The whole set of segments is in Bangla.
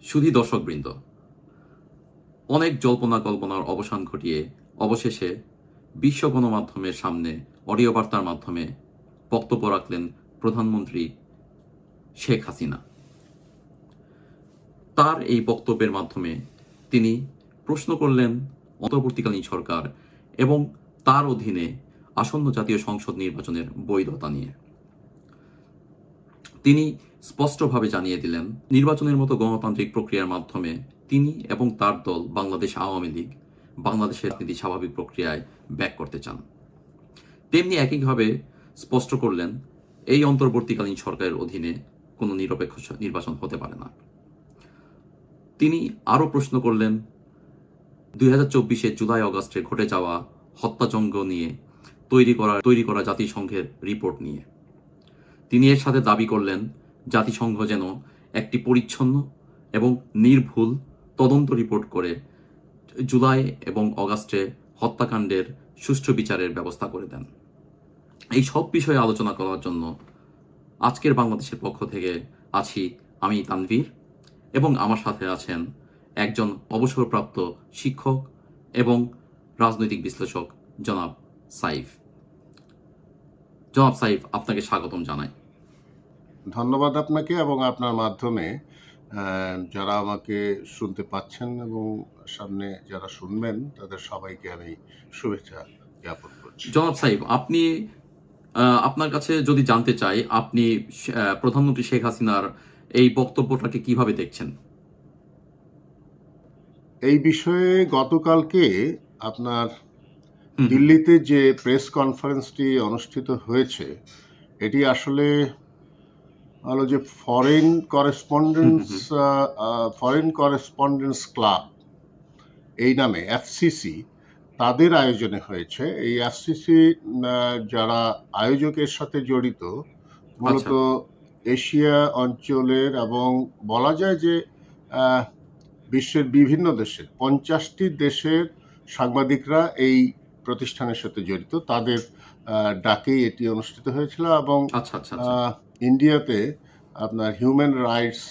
সুধী দর্শকবৃন্দ, অনেক জল্পনা কল্পনার অবসান ঘটিয়ে অবশেষে বিশ্ব গণমাধ্যমের সামনে অডিও বার্তার মাধ্যমে বক্তব্য রাখলেন প্রধানমন্ত্রী শেখ হাসিনা। তার এই বক্তব্যের মাধ্যমে তিনি প্রশ্ন করলেন অন্তর্বর্তীকালীন সরকার এবং তার অধীনে আসন্ন জাতীয় সংসদ নির্বাচনের বৈধতা নিয়ে। তিনি স্পষ্টভাবে জানিয়ে দিলেন, নির্বাচনের মতো গণতান্ত্রিক প্রক্রিয়ার মাধ্যমে তিনি এবং তার দল বাংলাদেশ আওয়ামী লীগ বাংলাদেশের রাজনীতি স্বাভাবিক প্রক্রিয়ায় ব্যাক করতে চান। তেমনি একইভাবে স্পষ্ট করলেন, এই অন্তর্বর্তীকালীন সরকারের অধীনে কোনো নিরপেক্ষ নির্বাচন হতে পারে না। তিনি আরও প্রশ্ন করলেন, 2024 জুলাই অগাস্টে ঘটে যাওয়া হত্যাযজ্ঞ নিয়ে তৈরি করা জাতিসংঘের রিপোর্ট নিয়ে। তিনি এর সাথে দাবি করলেন, জাতিসংঘ যেন একটি পরিচ্ছন্ন এবং নির্ভুল তদন্ত রিপোর্ট করে জুলাই এবং অগাস্টে হত্যাকাণ্ডের সুষ্ঠু বিচারের ব্যবস্থা করে দেন। এই সব বিষয়ে আলোচনা করার জন্য আজকের বাংলাদেশের পক্ষ থেকে আছি আমি তানভীর, এবং আমার সাথে আছেন একজন অবসরপ্রাপ্ত শিক্ষক এবং রাজনৈতিক বিশ্লেষক জনাব সাইফ। জনাব সাইফ, আপনাকে স্বাগতম জানাই। ধন্যবাদ আপনাকে এবং আপনার মাধ্যমে যারা আমাকে শুনতে পাচ্ছেন এবং সামনে যারা শুনবেন তাদের সবাইকে আমি শুভেচ্ছা জ্ঞাপন করছি। জনাব সাইফ, আপনি আপনার কাছে যদি জানতে চাই, আপনি প্রধানমন্ত্রী শেখ হাসিনার এই বক্তব্যটাকে কিভাবে দেখছেন? এই বিষয়ে গতকালকে আপনার দিল্লিতে যে প্রেস কনফারেন্সটি অনুষ্ঠিত হয়েছে, এটি আসলে হলো যে ফরেন করেসপন্ডেন্স ক্লাব এই নামে এফসিসি তাদের আয়োজনে হয়েছে। এই এফসিসি যারা আয়োজকের সাথে জড়িত মূলত এশিয়া অঞ্চলের এবং বলা যায় যে বিশ্বের বিভিন্ন দেশের 50টি দেশের সাংবাদিকরা এই প্রতিষ্ঠানের সাথে জড়িত। তাদের ডাকেই এটি অনুষ্ঠিত হয়েছিল এবং ইন্ডিয়াতে আপনার হিউম্যান রাইটস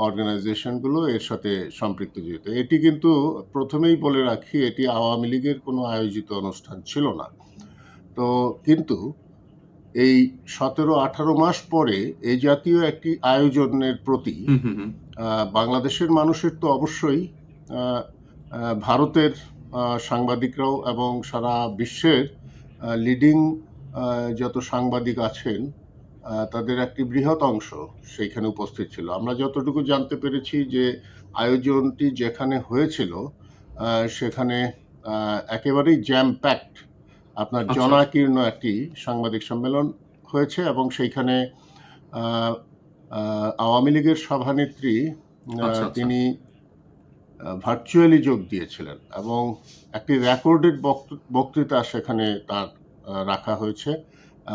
অর্গানাইজেশনগুলো এর সাথে সম্পৃক্ত জড়িত। এটি কিন্তু প্রথমেই বলে রাখি, এটি আওয়ামী লীগের কোনো আয়োজিত অনুষ্ঠান ছিল না। তো কিন্তু এই 17-18 মাস পরে এই জাতীয় একটি আয়োজনের প্রতি বাংলাদেশের মানুষের তো অবশ্যই, ভারতের সাংবাদিকরাও এবং সারা বিশ্বের লিডিং যত সাংবাদিক আছেন তাদের একটি বৃহৎ অংশ সেইখানে উপস্থিত ছিল। আমরা যতটুকু জানতে পেরেছি যে আয়োজনটি যেখানে হয়েছিল সেখানে একেবারেই জ্যাম প্যাকড আপনার জনাকীর্ণ একটি সাংবাদিক সম্মেলন হয়েছে এবং সেইখানে আওয়ামী লীগের সভানেত্রী তিনি ভার্চুয়ালি যোগ দিয়েছিলেন এবং একটি রেকর্ডেড বক্তৃতা সেখানে তার রাখা হয়েছে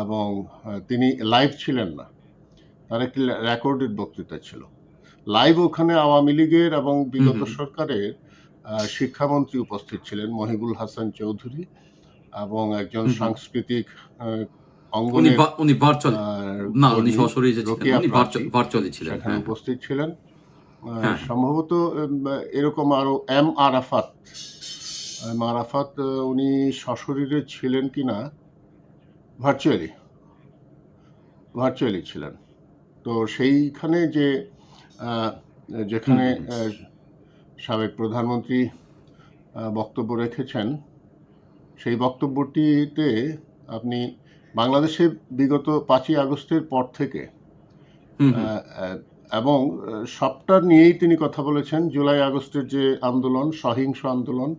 এবং তিনি লাইভ ছিলেন না, তার একটি রেকর্ডেড বক্তৃতা ছিল। লাইভ ওখানে আওয়ামী লীগের এবং বিগত সরকারের শিক্ষামন্ত্রী উপস্থিত ছিলেন, মহিবুল হাসান চৌধুরী, এবং একজন সাংস্কৃতিক অঙ্গনের সেখানে উপস্থিত ছিলেন। সম্ভবত এরকম আরো এম আরাফাত উনি সশরীরে ছিলেন কিনা, ভার্চুয়ালি ছিলেন। তো সেইখানে যেখানে সাবেক প্রধানমন্ত্রী বক্তব্য রেখেছেন, সেই বক্তব্যটিতে আপনি বাংলাদেশে বিগত 5ই আগস্টের পর থেকে এবং সবটা নিয়েই তিনি কথা বলেছেন। জুলাই আগস্টের যে আন্দোলন, সহিংস আন্দোলন,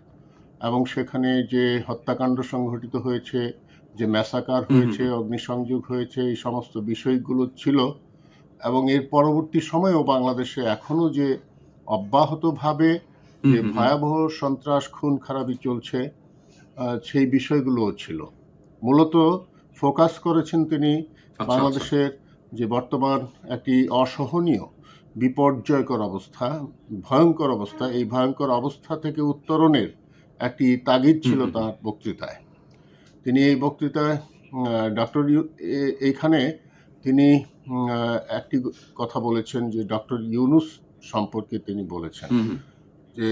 এবং সেখানে যে হত্যাকাণ্ড সংঘটিত হয়েছে, যে ম্যাসাকার হয়েছে, অগ্নিসংযোগ হয়েছে, এই সমস্ত বিষয়গুলো ছিল এবং এর পরবর্তী সময়েও বাংলাদেশে এখনো যে অব্যাহতভাবে যে ভয়াবহ সন্ত্রাস, খুন খারাপি চলছে, সেই বিষয়গুলোও ছিল। মূলত ফোকাস করেছেন তিনি বাংলাদেশের যে বর্তমান একটি অসহনীয় বিপর্যয়কর অবস্থা, ভয়ঙ্কর অবস্থা, এই ভয়ঙ্কর অবস্থা থেকে উত্তরণের একটি তাগিদ ছিল তার বক্তৃতায়। তিনি এই বক্তৃতায় এইখানে তিনি একটি কথা বলেছেন যে ডক্টর ইউনূস সম্পর্কে তিনি বলেছেন হুম হুম যে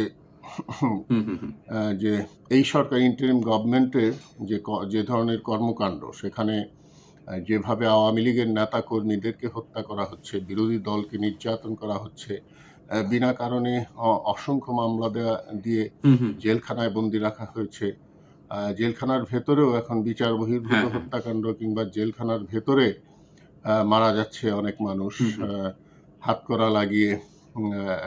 হুম হুম হুম যে এই সরকার ইন্টারিম গভর্নমেন্টের যে ধরনের কর্মকাণ্ড, সেখানে যেভাবে আওয়ামী লীগের নেতা কর্মীদেরকে হত্যা করা হচ্ছে, বিরোধী দলকে নির্যাতন করা হচ্ছে, বিনা কারণে অসংখ্য মামলা দিয়ে হুম হুম, জেলখানায় বন্দি রাখা হয়েছে। জেলখানার ভেতরেও এখন বিচার বহির্ভূত হ্যাঁ হ্যাঁ, হত্যাকাণ্ড, কিংবা জেলখানার ভেতরে মারা যাচ্ছে অনেক মানুষ হুম হুম, হাতকড়া লাগিয়ে।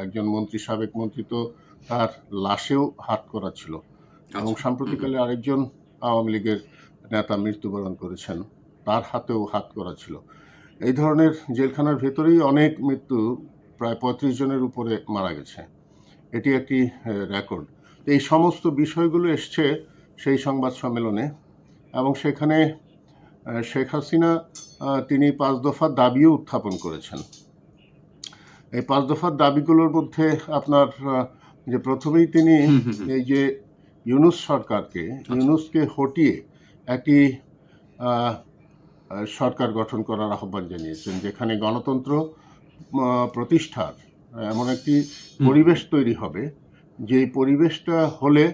একজন মন্ত্রী, সাবেক মন্ত্রী তো তার লাশেও হাতকড়া ছিল। এবং আচ্ছা, হুম হুম, সাম্প্রতিককালে আরেকজন আওয়ামী লীগের নেতা মৃত্যুবরণ করেছেন, তার হাতেও হাতকড়া ছিল। এই ধরনের জেলখানার ভেতরেই অনেক মৃত্যু, প্রায় ৩৫ জনের উপরে মারা গেছে। এটি একটি রেকর্ড। এই সমস্ত বিষয়গুলো এসছে সেই সংবাদ সম্মেলনে, এবং সেখানে শেখ হাসিনা তিনি ৫ দফা দাবিও উত্থাপন করেছেন। এই ৫ দফার দাবিগুলোর মধ্যে আপনার যে প্রথমেই তিনি হুম হুম হুম, এই যে ইউনূস সরকারকে, আচ্ছা, ইউনূসকে হটিয়ে একটি আহ, সরকার গঠন করার আহ্বান জানিয়েছেন, যেখানে গণতন্ত্র প্রতিষ্ঠার এমন একটি হুম হুম পরিবেশ হুম, তৈরি হবে, যে পরিবেশটা হলে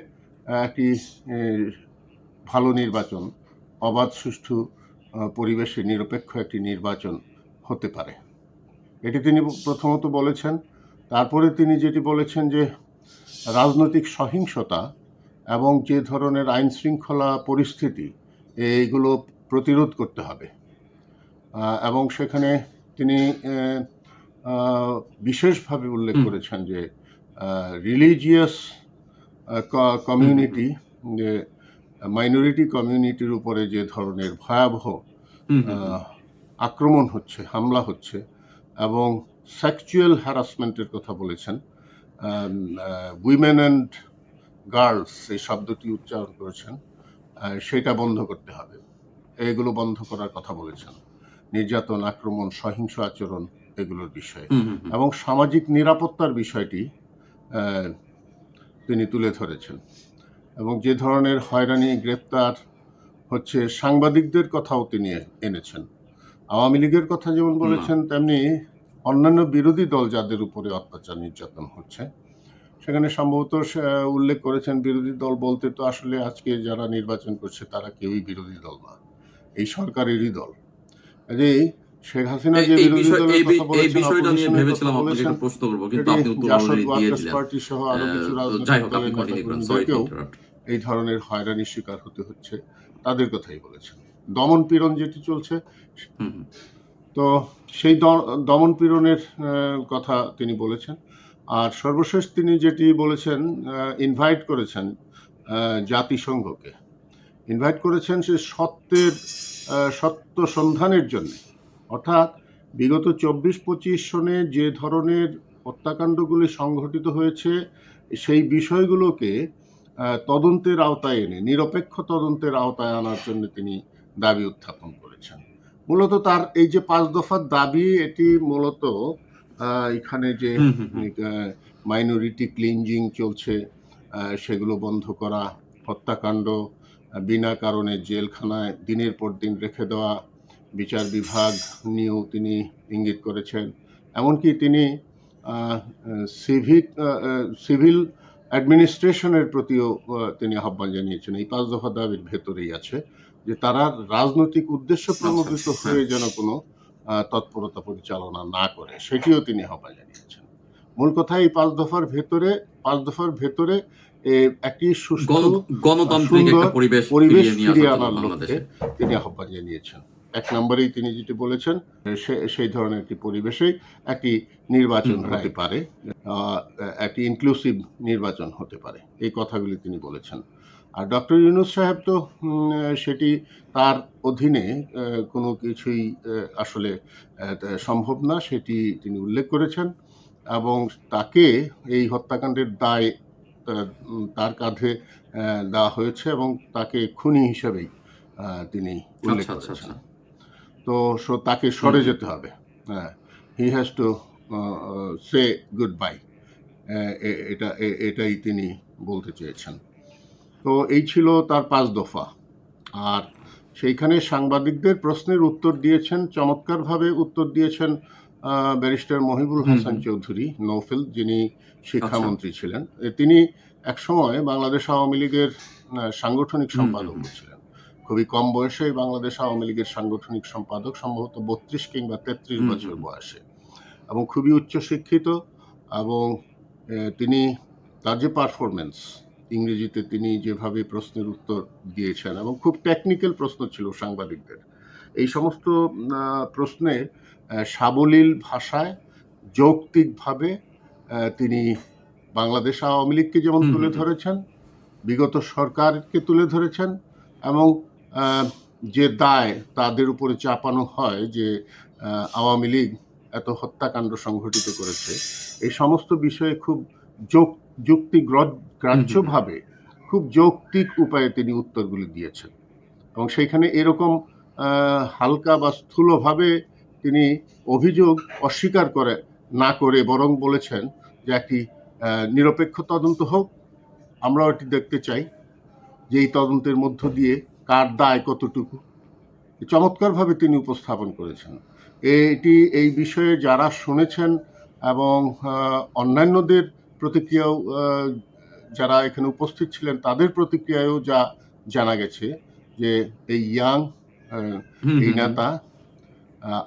একটি ভালো নির্বাচন, অবাধ সুষ্ঠু পরিবেশে নিরপেক্ষ একটি নির্বাচন হতে পারে। এটি তিনি প্রথমত বলেছেন। তারপরে তিনি যেটি বলেছেন যে রাজনৈতিক সহিংসতা এবং যে ধরনের আইন শৃঙ্খলা পরিস্থিতি, এইগুলো প্রতিরোধ করতে হবে। এবং সেখানে তিনি বিশেষভাবে উল্লেখ হুম করেছেন যে রিলিজিয়াস হুম হুম হুম, কমিউনিটি, যে মাইনরিটি কমিউনিটির উপরে যে ধরনের ভয়াবহ হুম হুম হুম, আহ, আক্রমণ হচ্ছে, হামলা হচ্ছে, এবং সেক্সুয়াল হ্যারাসমেন্টের কথা বলেছেন। উইমেন অ্যান্ড গার্লস এই শব্দটি উচ্চারণ করেছেন। সেটা বন্ধ করতে হবে, এগুলো বন্ধ করার কথা বলেছেন। নির্যাতন, আক্রমণ, সহিংস আচরণ, এগুলোর বিষয়ে, হুম হুম হুম, এবং সামাজিক নিরাপত্তার বিষয়টি আহ, তিনি তুলে ধরেছেন। এবং যে ধরনের হয়রানি, গ্রেপ্তার হচ্ছে, সাংবাদিকদের কথাও তিনি এনেছেন। আওয়ামী লীগের কথা যেমন না, বলেছেন, তেমনি অন্যান্য বিরোধী দল যাদের উপরে অত্যাচার নির্যাতন হচ্ছে, সেখানে সম্ভবত উল্লেখ করেছেন বিরোধী দল বলতে তো আসলে আজকে যারা নির্বাচন করছে তারা কেউই বিরোধী দল না, এই সরকারেরই দল। কাজেই শেখ হাসিনা যে এই বিরোধী বিষয় দলের কথা এই বলেছেন, বিষয়টা নিয়ে অপোজিশনের কথা ভেবেছিলাম আপনাকে বলেছেন, একটা প্রশ্ন করবো, কিন্তু সেটি আপনি উত্তর জাসদ অলরেডি দিয়ে ওয়ার্কার্স দিলেন। পার্টি সহ আরো কিছু তো যাই রাজনৈতিক হোক, আপনি দলের কন্টিনিউ করেন, সরি টু নেতাকর্মীদেরকেও ইন্টারাপ্ট। এই ধরনের হয়রানির শিকার হতে হচ্ছে, তাদের কথাই বলেছেন। দমন পীড়ন যেটি চলছে, হুম হুম, তো সেই দমন পীড়নের কথা তিনি বলেছেন। আর সর্বশেষ তিনি যেটি বলেছেন, ইনভাইট করেছেন জাতিসংঘকে, ইনভাইট করেছেন সে সত্য সন্ধানের জন্য। অর্থাৎ বিগত ২৪-২৫ সনে যে ধরনের হত্যাকাণ্ডগুলি সংঘটিত হয়েছে, সেই বিষয়গুলোকে তদন্তের আওতায় এনে, নিরপেক্ষ তদন্তের আওতায় আনার জন্য তিনি দাবি উত্থাপন করেছেন। মূলত তার এই যে ৫ দফার দাবি, এটি মূলত এখানে যে হুম হুম হুম, মাইনরিটি ক্লিনজিং চলছে, সেগুলো বন্ধ করা, হত্যাকাণ্ড, বিনা কারণে জেলখানায় দিনের পর দিন রেখে দেওয়া, বিচার বিভাগ নিয়েও তিনি ইঙ্গিত করেছেন। এমনকি তিনি সিভিল অ্যাডমিনিস্ট্রেশনের প্রতিও তিনি আহ্বান জানিয়েছেন। এই ৫ দফা দাবির ভেতরেই আছে যে তারা রাজনৈতিক উদ্দেশ্য আচ্ছা প্রণোদিত আচ্ছা, হ্যাঁ, হয়ে যেন কোনো তৎপরতা পরিচালনা না করে, সেটিও তিনি আহ্বান জানিয়েছেন। মূল কথা, এই ৫ দফার ভেতরে একটি গণ সুষ্ঠু গণতান্ত্রিক একটা সুন্দর পরিবেশ পরিবেশ ফিরিয়ে নিয়ে ফিরিয়ে আসার জন্য আনার লক্ষ্যে বাংলাদেশে। তিনি আহ্বান জানিয়েছেন। ১ নম্বরেই তিনি যেটি বলেছেন, সেই ধরনের একটি পরিবেশেই একটি হুম, নির্বাচন হতে রাইট। পারে, একটি ইনক্লুসিভ নির্বাচন হতে পারে। এই কথাগুলি তিনি বলেছেন। আর ডক্টর ইউনূস সাহেব তো সেটি তার অধীনে কোনো কিছুই আসলে সম্ভব না, সেটি তিনি উল্লেখ করেছেন। এবং তাকে এই হত্যাকাণ্ডের দায় তার কাঁধে দেওয়া হয়েছে, এবং তাকে খুনি হিসেবেই তিনি উল্লেখ আচ্ছা আচ্ছা করেছেন। আচ্ছা, তো তাকে হুম সরে হুম যেতে হবে। হ্যাঁ, he has to say good bye. এটাই তিনি বলতে চেয়েছেন। তো এই ছিল তার ৫ দফা। আর সেইখানে সাংবাদিকদের প্রশ্নের উত্তর দিয়েছেন, চমৎকারভাবে উত্তর দিয়েছেন ব্যারিস্টার মহিবুল হুম হাসান হুম চৌধুরী নৌফেল, যিনি আচ্ছা শিক্ষামন্ত্রী ছিলেন। তিনি একসময় বাংলাদেশ আওয়ামী লীগের সাংগঠনিক হুম হুম হুম সম্পাদকও ছিলেন। খুবই কম বয়সেই বাংলাদেশ আওয়ামী লীগের সাংগঠনিক সম্পাদক, সম্ভবত ৩২ কিংবা ৩৩ হুম হুম বছর হুম। বয়সে, এবং খুবই উচ্চশিক্ষিত। এবং তিনি তার যে পারফরম্যান্স, ইংরেজিতে তিনি যেভাবে প্রশ্নের উত্তর দিয়েছেন, এবং খুব টেকনিক্যাল প্রশ্ন ছিল সাংবাদিকদের, এই সমস্ত প্রশ্নের সাবলীল ভাষায় যৌক্তিকভাবে তিনি বাংলাদেশ আওয়ামী লীগকে যেমন হুম তুলে হুম হুম। ধরেছেন, বিগত সরকারকে তুলে ধরেছেন, এবং যে দায় তাদের উপরে চাপানো হয় যে আওয়ামী লীগ এত হত্যাকাণ্ড সংঘটিত করেছে, এই সমস্ত বিষয়ে খুব হুম হুম হুম। যুক্তিগ্রাহ্যভাবে, খুব যৌক্তিক উপায়ে তিনি উত্তরগুলি দিয়েছেন। এবং সেইখানে এরকম হালকা বা স্থূলভাবে তিনি অভিযোগ অস্বীকার না করে বরং বলেছেন যে একটি নিরপেক্ষ তদন্ত হোক, আমরাও এটি দেখতে চাই যে এই তদন্তের মধ্য দিয়ে কার দায় কতটুকু, চমৎকারভাবে তিনি উপস্থাপন করেছেন। এই বিষয়ে যারা শুনেছেন, এবং অন্যান্যদের প্রতিক্রিয়াও, যারা এখানে উপস্থিত ছিলেন তাদের প্রতিক্রিয়ায়ও যা জানা গেছে, যে এই ইয়াং হুম এই হুম হুম। নেতা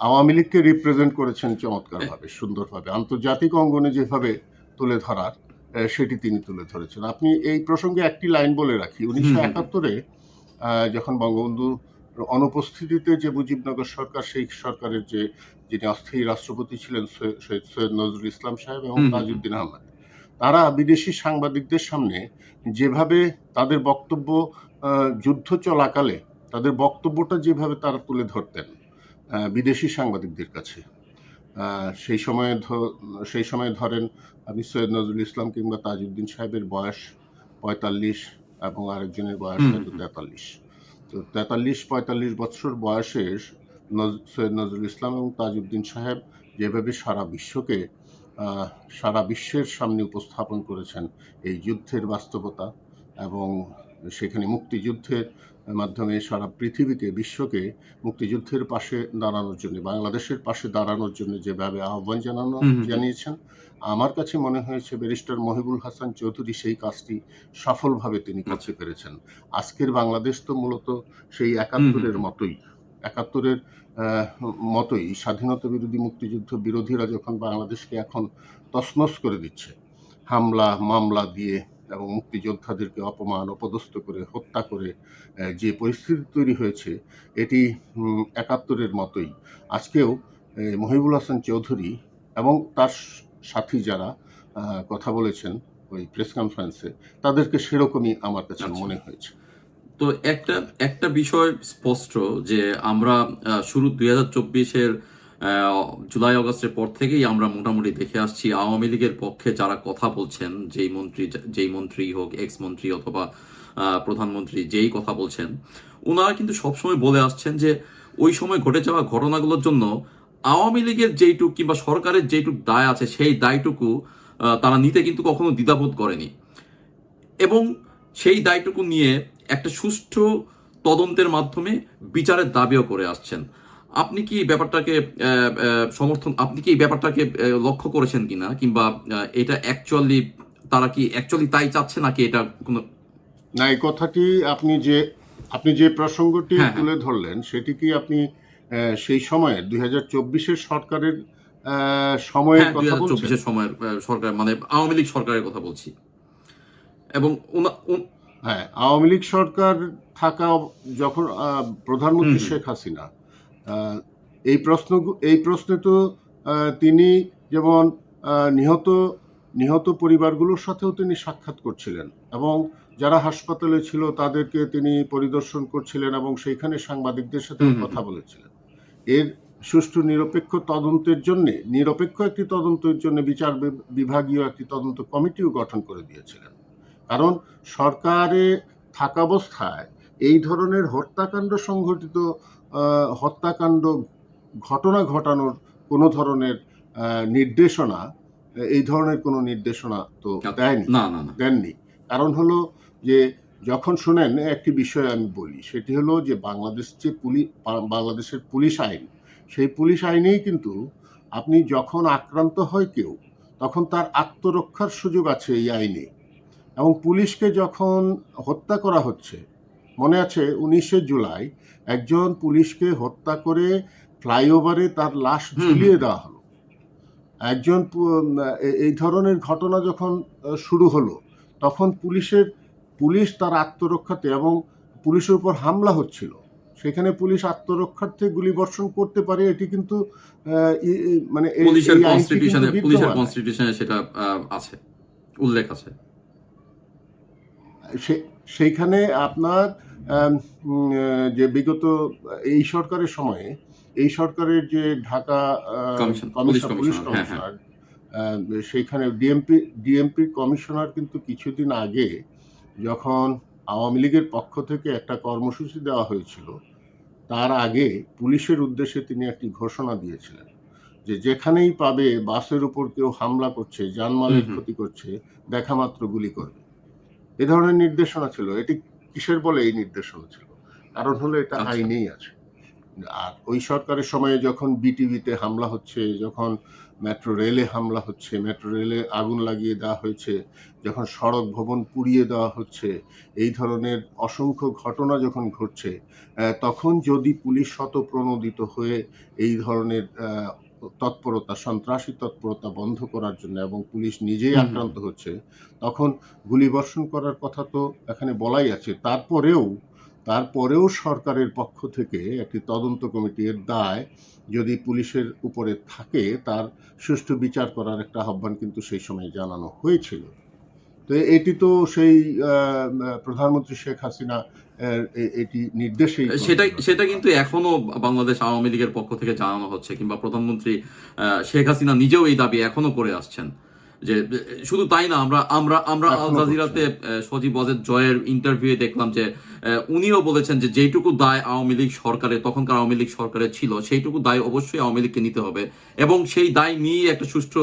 আওয়ামী লীগকে রিপ্রেজেন্ট করেছেন এ, চমৎকারভাবে, সুন্দরভাবে, আন্তর্জাতিক অঙ্গনে যেভাবে তুলে ধরার, সেটি তিনি তুলে ধরেছেন। আপনি এই প্রসঙ্গে একটি লাইন বলে রাখি, হুম হুম হুম। 1971-এ যখন বঙ্গবন্ধু অনুপস্থিতিতে যে মুজিবনগর সরকার, সেই সরকারের যিনি অস্থায়ী রাষ্ট্রপতি ছিলেন সৈয়দ নজরুল ইসলাম সাহেব এবং হুম হুম হুম। তাজউদ্দিন আহমেদ, তারা বিদেশি সাংবাদিকদের সামনে যেভাবে তাদের বক্তব্য, যুদ্ধ চলাকালে তাদের বক্তব্যটা যেভাবে তারা তুলে ধরতেন বিদেশি সাংবাদিকদের কাছে, সেই সময়ে সেই সময়ে ধরেন আপনি সৈয়দ নজরুল ইসলাম কিংবা তাজউদ্দিন সাহেবের বয়স ৪৫, এবং আরেকজনের বয়স হুম হুম হয়তো হুম। ৪৩। তো ৪৩-৪৫ বছর বয়সে সৈয়দ নজরুল ইসলাম এবং তাজউদ্দিন সাহেব যেভাবে সারা বিশ্বের সামনে উপস্থাপন করেছেন এই যুদ্ধের বাস্তবতা, এবং সেখানে মুক্তিযুদ্ধের মাধ্যমে সারা পৃথিবীকে, বিশ্বকে মুক্তিযুদ্ধের পাশে দাঁড়ানোর জন্য, বাংলাদেশের পাশে দাঁড়ানোর জন্য যেভাবে আহ্বান হুম হুম হুম। জানিয়েছেন, আমার কাছে মনে হয়েছে ব্যারিস্টার মহিবুল হাসান চৌধুরী সেই কাজটি সফলভাবে তিনি আচ্ছা। করতে পেরেছেন। আজকের বাংলাদেশ তো মূলত সেই হুম হুম একাত্তরের হুম। মতোই, একাত্তরের মতোই, স্বাধীনতা বিরোধী, মুক্তিযুদ্ধ বিরোধীরা যখন বাংলাদেশকে এখন তছনছ করে দিচ্ছে হামলা মামলা দিয়ে, এবং মুক্তিযোদ্ধাদেরকে অপমান অপদস্থ করে হত্যা করে, যে পরিস্থিতি তৈরি হয়েছে, এটি একাত্তরের মতোই আজকেও মহিবুল হাসান চৌধুরী এবং তার সাথী যারা কথা বলেছেন ওই প্রেস কনফারেন্সে, তাদেরকে সেরকমই আমার কাছে আচ্ছা। মনে হয়েছে। তো একটা একটা বিষয় স্পষ্ট যে আমরা শুরু ২০২৪-এর জুলাই আগস্টের পর থেকেই আমরা মোটামুটি দেখে আসছি আওয়ামী লীগের পক্ষে যারা কথা বলছেন, যেই মন্ত্রী হোক, এক্স মন্ত্রী অথবা প্রধানমন্ত্রী যেই কথা বলছেন, ওনারা কিন্তু সবসময় বলে আসছেন যে ওই সময় ঘটে যাওয়া ঘটনাগুলোর জন্য আওয়ামী লীগের যেইটুক কিংবা সরকারের যেইটুক দায় আছে সেই দায়টুকু তারা নিতে কিন্তু কখনো দ্বিধাবোধ করেনি, এবং সেই দায়টুকু নিয়ে একটা সুষ্ঠু তদন্তের মাধ্যমে বিচারের দাবিও করে আসছেন। আপনি কি এই ব্যাপারটাকে আপনি কি এই ব্যাপারটাকে লক্ষ্য করেছেন কিনা, কিংবা এটা অ্যাকচুয়ালি তারা কি অ্যাকচুয়ালি তাই চাচ্ছে, নাকি এটা কোনো? না, এই কথাটি আপনি যে প্রসঙ্গটি হ্যাঁ হ্যাঁ তুলে ধরলেন, সেটি কি আপনি সেই সময়ে ২০২৪-এর সরকারের সময়ের হ্যাঁ, দুই কথা হাজার বলছেন? চব্বিশের সময়ের সরকার, মানে আওয়ামী লীগ সরকারের কথা বলছি। এবং হ্যাঁ, আওয়ামী লীগ সরকার থাকা, যখন হুম প্রধানমন্ত্রী হুম শেখ হাসিনা, আহ, এই প্রশ্নে তো তিনি যেমন নিহত নিহত পরিবারগুলোর সাথেও তিনি সাক্ষাৎ করছিলেন, এবং যারা হাসপাতালে ছিল তাদেরকে তিনি পরিদর্শন করছিলেন, এবং সেইখানে সাংবাদিকদের সাথেও হুম হুম কথা হুম। বলেছিলেন। এর সুষ্ঠু নিরপেক্ষ একটি তদন্তের জন্য বিচার বিভাগীয় একটি তদন্ত কমিটিও গঠন করে দিয়েছিলেন। কারণ সরকারে থাকাবস্থায় এই ধরনের হত্যাকাণ্ড ঘটনা ঘটানোর কোনো ধরনের নির্দেশনা, এই ধরনের কোনো নির্দেশনা তো আচ্ছা, না না না। দেননি। কারণ হলো যে, যখন শুনেন, একটি বিষয় আমি বলি, সেটি হলো যে বাংলাদেশের পুলিশ আইন, সেই পুলিশ আইনেই কিন্তু আপনি যখন আক্রান্ত হয় কেউ, তখন তার আত্মরক্ষার সুযোগ আছে এই আইনে। এবং পুলিশকে যখন হত্যা করা হচ্ছে, মনে আছে 19শে জুলাই একজন পুলিশকে হত্যা করে ফ্লাইওভারে তার লাশ হুম হুম ঝুলিয়ে হুম। দেওয়া হলো। একজন এই ধরনের ঘটনা যখন শুরু হলো, তখন পুলিশ তার আত্মরক্ষাতে, এবং পুলিশের উপর হামলা হচ্ছিল, সেখানে পুলিশ আত্মরক্ষার্থে গুলিবর্ষণ করতে পারে, এটি কিন্তু মানে পুলিশের এই আইনটি কিন্তু কনস্টিটিউশনে বিদ্যমান আইন। সেটা আছে, উল্লেখ আছে। সেইখানে আপনার আম, যে বিগত এই সরকারের সময়ে, এই সরকারের যে ঢাকা পুলিশ পুলিশ কমিশনার, হ্যাঁ হ্যাঁ। কমিশনার, সেইখানে ডিএমপি কমিশনার কিন্তু কিছুদিন আগে, যখন আওয়ামী লীগের পক্ষ থেকে একটা কর্মসূচি দেওয়া হয়েছিল, তার আগে পুলিশের উদ্দেশ্যে তিনি একটি ঘোষণা দিয়েছিলেন যে যেখানেই পাবে বাসের উপর কেউ হামলা করছে, হুম জানমালের হুম। ক্ষতি করছে, দেখা মাত্র গুলি করবে। এ ধরনের নির্দেশনা ছিল। এটি কিসের বলে এই নির্দেশনা ছিল? কারণ হলো এটা আচ্ছা। আইনেই আছে। আর ওই সরকারের সময়ে যখন বিটিভিতে হামলা হচ্ছে, যখন মেট্রো রেলে হামলা হচ্ছে, মেট্রো রেলে আগুন লাগিয়ে দেওয়া হয়েছে, যখন সড়ক ভবন পুড়িয়ে দেওয়া হচ্ছে, এই ধরনের অসংখ্য ঘটনা যখন ঘটছে, তখন যদি পুলিশ স্বতঃপ্রণোদিত হয়ে এই ধরনের তৎপরতা, সন্ত্রাসী তৎপরতা বন্ধ করার জন্য, এবং পুলিশ নিজেই হুম হুম হুম। আক্রান্ত হচ্ছে, তখন গুলিবর্ষণ করার কথা তো এখানে বলাই আছে। তারপরেও সরকারের পক্ষ থেকে একটি তদন্ত কমিটির দায় যদি পুলিশের উপরে থাকে, তার সুষ্ঠু বিচার করার একটা আহ্বান কিন্তু সেই সময় জানানো হয়েছিল। তো এটি তো সেই প্রধানমন্ত্রী শেখ হাসিনা এটি নির্দেশেই সেটা পরিচালনা করা কিন্তু হয়েছে। এখনো বাংলাদেশ আওয়ামী লীগের পক্ষ থেকে জানানো হচ্ছে, কিংবা প্রধানমন্ত্রী শেখ হাসিনা নিজেও এই দাবি এখনো করে আসছেন। যে শুধু তাই না, আমরা আমরা আমরা আল এখনো করছেন। জাজিরাতে সজীব ওয়াজেদ জয়ের ইন্টারভিউয়ে দেখলাম যে উনিও বলেছেন যে যেইটুকু দায় আওয়ামী লীগ সরকারের, তখনকার আওয়ামী লীগ সরকারের ছিল, সেইটুকু দায় অবশ্যই আওয়ামী লীগকে নিতে হবে, এবং সেই দায় নিয়ে একটা সুষ্ঠু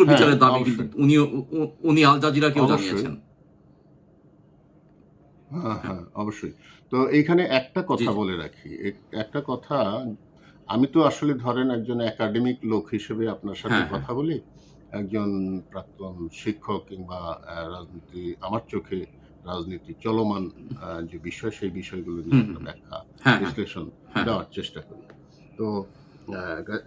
হ্যাঁ, বিচারের দাবি কিন্তু অবশ্যই, উনি আল জাজিরাকেও অবশ্যই। জানিয়েছেন। হ্যাঁ, হ্যাঁ। হ্যাঁ, অবশ্যই। তো এইখানে একটা জি কথা জি। বলে রাখি। একটা কথা, আমি তো আসলে ধরেন একজন একাডেমিক লোক হিসেবে আপনার সাথে হ্যাঁ হ্যাঁ। কথা বলি। একজন প্রাক্তন শিক্ষক, কিংবা রাজনীতি, আমার চোখে রাজনীতি চলমান যে বিষয়, সেই বিষয়গুলো নিয়ে হুম হুম একটা হুম। ব্যাখ্যা, হ্যাঁ হ্যাঁ বিশ্লেষণ হ্যাঁ হ্যাঁ। দেওয়ার চেষ্টা করি। তো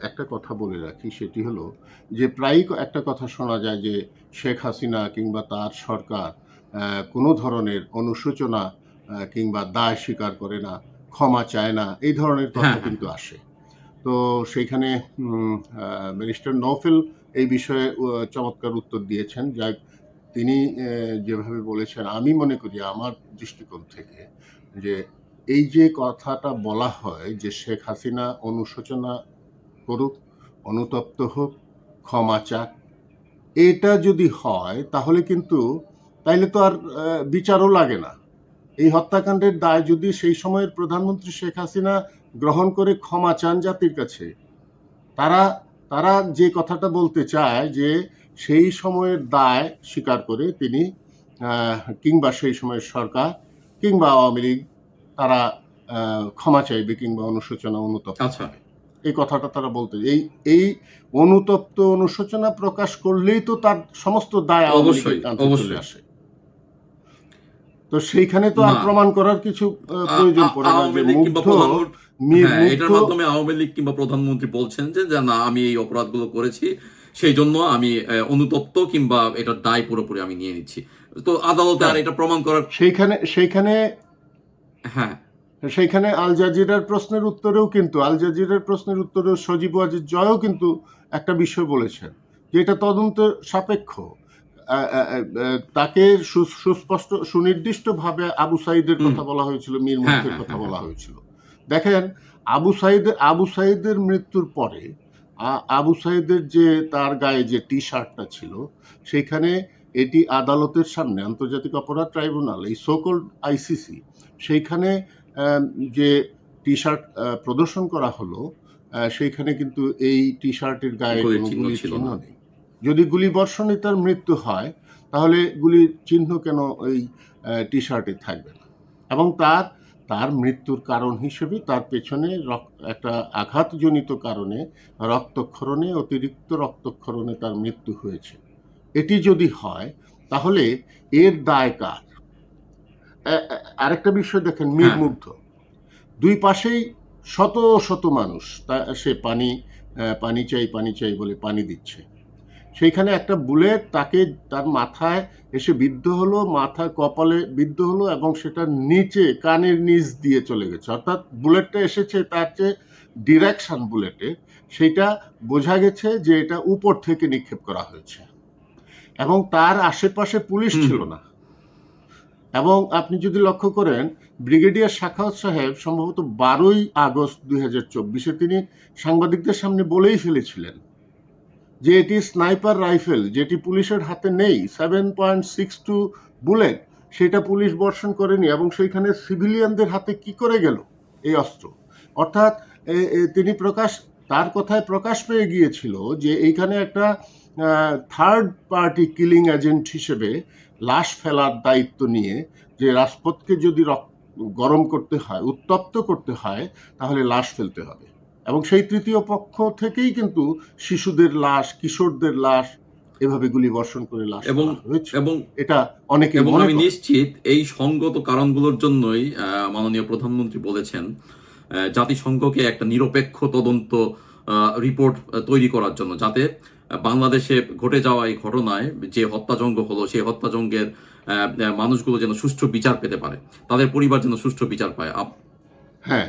একটা কথা বলে রাখি, সেটি হলো যে প্রায়ই একটা কথা শোনা যায় যে শেখ হাসিনা কিংবা তার সরকার কোনো ধরনের অনুশোচনা কিংবা দায় স্বীকার করে না, ক্ষমা চায় না, এই ধরনের কথা হ্যাঁ হ্যাঁ কিন্তু হ্যাঁ। আসে। তো সেইখানে ব্যারিস্টার নওফেল এই বিষয়ে চমৎকার উত্তর দিয়েছেন। তিনি যেভাবে বলেছেন, আমি মনে করি আমার দৃষ্টিকোণ থেকে, যে এই যে কথাটা বলা হয় যে শেখ হাসিনা অনুশোচনা করুক, অনুতপ্ত হোক, ক্ষমা চাক, এটা যদি হয় তাহলে কিন্তু, তাইলে তো আর বিচারও লাগে না। এই হত্যাকাণ্ডের দায় যদি সেই সময়ের প্রধানমন্ত্রী শেখ হাসিনা গ্রহণ করে ক্ষমা চান জাতির কাছে, তারা তারা যে কথাটা বলতে চায় যে সেই সময়ের দায় স্বীকার করে তিনি, কিংবা সেই সময়ের সরকার কিংবা আওয়ামী লীগ, তারা ক্ষমা চাইবে কিংবা অনুশোচনা অনুতপ্ত আচ্ছা। হবে। এই কথাটা তারা বলতে, এই অনুতপ্ত অনুশোচনা প্রকাশ করলেই তো তার সমস্ত দায় আওয়ামী লীগের অবশ্যই কাঁধে চলে অবশ্যই। আসে। তো সেইখানে তো আর না, প্রমাণ করার কিছু প্রয়োজন পড়ে না, যে আওয়ামী লীগ কিংবা প্রধানমন্ত্রী, হ্যাঁ, মুগ্ধ। এটার মাধ্যমে আওয়ামী লীগ কিংবা প্রধানমন্ত্রী বলছেন যে যে না, আমি এই অপরাধগুলো করেছি, সেই জন্য আমি অনুতপ্ত, কিংবা এটার দায় পুরোপুরি আমি নিয়ে নিচ্ছি। তো আদালতে আর হ্যাঁ, এটা প্রমাণ করার, সেইখানে সেইখানে হ্যাঁ সেইখানে আল জাজিরার প্রশ্নের উত্তরেও সজীব ওয়াজেদ জয়ও কিন্তু একটা বিষয় বলেছেন, যে এটা তদন্ত সাপেক্ষ। তাকে সুস্পষ্ট সুনির্দিষ্টভাবে আবু সাইদের হুম, কথা বলা হয়েছিল, মীর হ্যাঁ মুগ্ধের হ্যাঁ কথা হ্যাঁ হ্যাঁ। বলা হয়েছিল। দেখেন, আবু সাইদের মৃত্যুর পরে আবু সাইদের যে তার গায়ে যে টি শার্টটা ছিল, সেইখানে এটি আদালতের সামনে, আন্তর্জাতিক অপরাধ ট্রাইব্যুনাল, এই সোকল্ড আইসিসি, সেইখানে আহ, যে টি শার্ট প্রদর্শন করা হলো, সেইখানে কিন্তু এই টি শার্টের গায়ে গুলির কোনো চিহ্ন গুলির ছিল চিহ্ন না। নেই। যদি গুলি বর্ষণে তার মৃত্যু হয়, তাহলে গুলির চিহ্ন কেন ওই টি শার্টে থাকবে না? এবং তার মৃত্যুর কারণ হিসেবে তার পেছনে একটা আঘাতজনিত কারণে রক্তক্ষরণে, অতিরিক্ত রক্তক্ষরণে তার মৃত্যু হয়েছে। এটি যদি হয় তাহলে এর দায় কার? আরেকটা বিষয় দেখেন, হ্যাঁ, মুগ্ধ দুই পাশেই শত শত মানুষ, সে পানি চাই বলে পানি দিচ্ছে। সেইখানে একটা বুলেট তাকে তার মাথায় এসে বিদ্ধ হলো, মাথায় কপালে বিদ্ধ হলো এবং সেটা নিচে কানের নিচ দিয়ে চলে গেছে। অর্থাৎ বুলেটটা এসেছে তার যে ডিরেকশন বুলেটে, সেটা বোঝা গেছে যে এটা উপর থেকে নিক্ষেপ করা হয়েছে এবং তার আশেপাশে পুলিশ হুম, ছিল না। এবং আপনি যদি লক্ষ্য করেন, ব্রিগেডিয়ার সাখাওয়াত সাহেব সম্ভবত 12ই আগস্ট 2024-এ তিনি সাংবাদিকদের সামনে বলেই ফেলেছিলেন যে এটি স্নাইপার রাইফেল, যেটি পুলিশের হাতে নেই, 7.62 বুলেট, সেটা পুলিশ বর্ষণ করেনি এবং সেইখানে সিভিলিয়ানদের হাতে কি করে গেল এই অস্ত্র। অর্থাৎ তিনি তার কথায় প্রকাশ পেয়ে গিয়েছিল যে এইখানে একটা থার্ড পার্টি কিলিং এজেন্ট হিসেবে লাশ ফেলার দায়িত্ব নিয়ে, যে রাজপথকে যদি গরম করতে হয়, উত্তপ্ত করতে হয়, তাহলে লাশ ফেলতে হবে। এবং সেই তৃতীয় পক্ষ থেকেই কিন্তু শিশুদের লাশ, কিশোরদের লাশ এভাবে গুলি বর্ষণ করে লাশ এবং ফেলা হয়েছে। এবং এটা অনেকেই এবং মনে আমি করে। নিশ্চিত এই সঙ্গত কারণগুলোর জন্যই মাননীয় প্রধানমন্ত্রী বলেছেন জাতিসংঘকে একটা নিরপেক্ষ তদন্ত রিপোর্ট তৈরি করার জন্য, যাতে বাংলাদেশে ঘটে যাওয়া এই ঘটনায় যে হত্যাযজ্ঞ হলো সেই হত্যাযজ্ঞের মানুষগুলো যেন সুষ্ঠু বিচার পেতে পারে, তাদের পরিবার যেন সুষ্ঠু বিচার পায়। হ্যাঁ,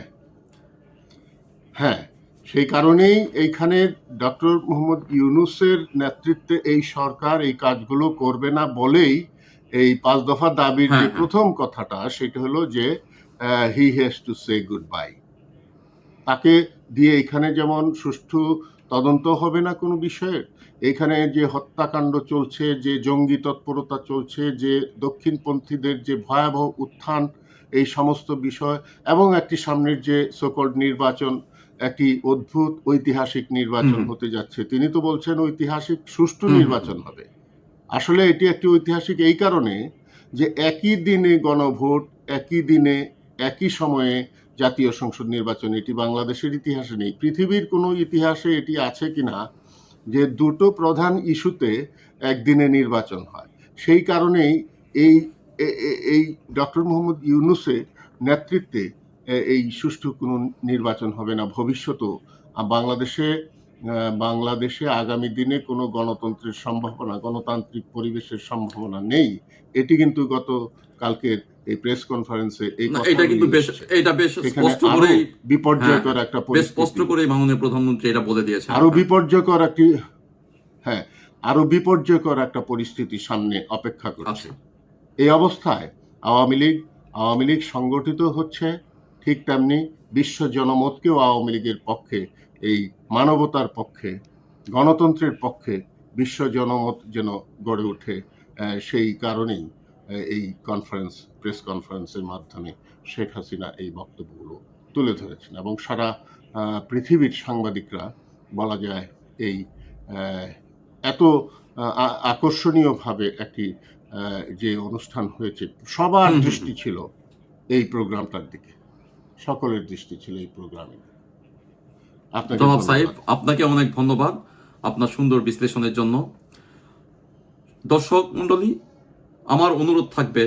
হ্যাঁ, সেই কারণেই এইখানে ডক্টর মোহাম্মদ ইউনূসের নেতৃত্বে এই সরকার এই কাজগুলো করবে না বলেই এই 5 দফা দাবির যে হ্যাঁ, হ্যাঁ, প্রথম কথাটা, সেটা হলো যে he has to say good bye. তাকে দিয়ে এখানে যেমন সুষ্ঠু তদন্ত হবে না কোনো বিষয়ের, এখানে যে হত্যাকাণ্ড চলছে, যে জঙ্গি তৎপরতা চলছে, যে দক্ষিণপন্থীদের যে ভয়াবহ উত্থান, এই সমস্ত বিষয়, এবং একটি সামনের যে সোকল্ড নির্বাচন, একটি অদ্ভুত ঐতিহাসিক নির্বাচন হুম, হতে যাচ্ছে। তিনি তো বলছেন ঐতিহাসিক সুষ্ঠু হুম, হুম, হুম, নির্বাচন হবে। আসলে এটি একটি ঐতিহাসিক এই কারণে যে একই দিনে গণভোট, একই দিনে একই সময়ে জাতীয় সংসদ নির্বাচন, এটি বাংলাদেশের ইতিহাসে নেই। পৃথিবীর কোনো ইতিহাসে এটি আছে কিনা যে দুটো প্রধান ইস্যুতে একদিনে নির্বাচন হয়। সেই কারণেই এই এই ডক্টর মোহাম্মদ ইউনূসের নেতৃত্বে এই সুষ্ঠু কোনো নির্বাচন হবে না ভবিষ্যতেও। বাংলাদেশে আগামী দিনে কোনো গণতন্ত্রের সম্ভাবনা, গণতান্ত্রিক পরিবেশের সম্ভাবনা নেই। এটি কিন্তু গত কালকের এই প্রেস কনফারেন্সে এই না, এটা কথাগুলি কিন্তু বেশ, এসছে। এটা বেশ সেখানে স্পষ্ট আরো করেই, হ্যাঁ, বিপর্যয়কর হ্যাঁ, একটা বেশ স্পষ্ট পরিস্থিতি, করেই মাননীয় প্রধানমন্ত্রী এটা বলে দিয়েছেন। আরো বিপর্যয়কর একটি, হ্যাঁ, আরো বিপর্যয়কর একটা পরিস্থিতি সামনে অপেক্ষা করছে। আচ্ছা, এই অবস্থায় আওয়ামী লীগ সংগঠিত হচ্ছে, ঠিক তেমনি বিশ্ব জনমতকেও আওয়ামী লীগের পক্ষে, এই মানবতার পক্ষে, গণতন্ত্রের পক্ষে বিশ্ব জনমত যেন গড়ে ওঠে, সেই কারণেই এই প্রেস কনফারেন্সের মাধ্যমে শেখ হাসিনা এই বক্তব্যগুলো তুলে ধরেছেন এবং সারা পৃথিবীর সাংবাদিকরা, বলা যায়, এই আহ, এত আকর্ষণীয়ভাবে একটি যে অনুষ্ঠান হয়েছে, সবার হুম, হুম, হুম। দৃষ্টি ছিল এই প্রোগ্রামটার দিকে, সকলের দৃষ্টি ছিল এই প্রোগ্রামে। আপনাকে জনাব সাহেব, ধন্যবাদ। আপনাকে অনেক ধন্যবাদ আপনার সুন্দর বিশ্লেষণের জন্য। দর্শক মণ্ডলী, আমার অনুরোধ থাকবে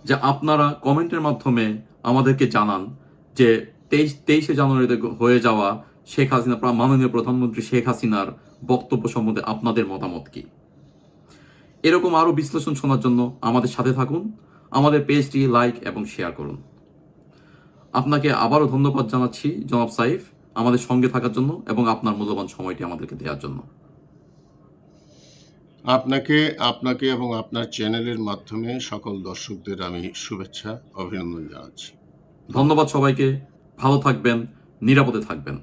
যে আপনারা কমেন্টের মাধ্যমে আমাদেরকে জানান যে 23শে জানুয়ারিতে হয়ে যাওয়া শেখ হাসিনা, মাননীয় প্রধানমন্ত্রী শেখ হাসিনার বক্তব্য সম্বন্ধে আপনাদের মতামত কি। এরকম আরও বিশ্লেষণ শোনার জন্য আমাদের সাথে থাকুন, আমাদের পেজটি লাইক এবং শেয়ার করুন। আপনাকে আবারও ধন্যবাদ জানাচ্ছি জনাব সাইফ, আমাদের সঙ্গে থাকার জন্য এবং আপনার মূল্যবান সময়টি আমাদেরকে দেওয়ার জন্য। আপনাকে এবং আপনার চ্যানেলের মাধ্যমে সকল দর্শকদের আমি শুভেচ্ছা, অভিনন্দন জানাচ্ছি। ধন্যবাদ সবাইকে। ভালো থাকবেন, নিরাপদে থাকবেন।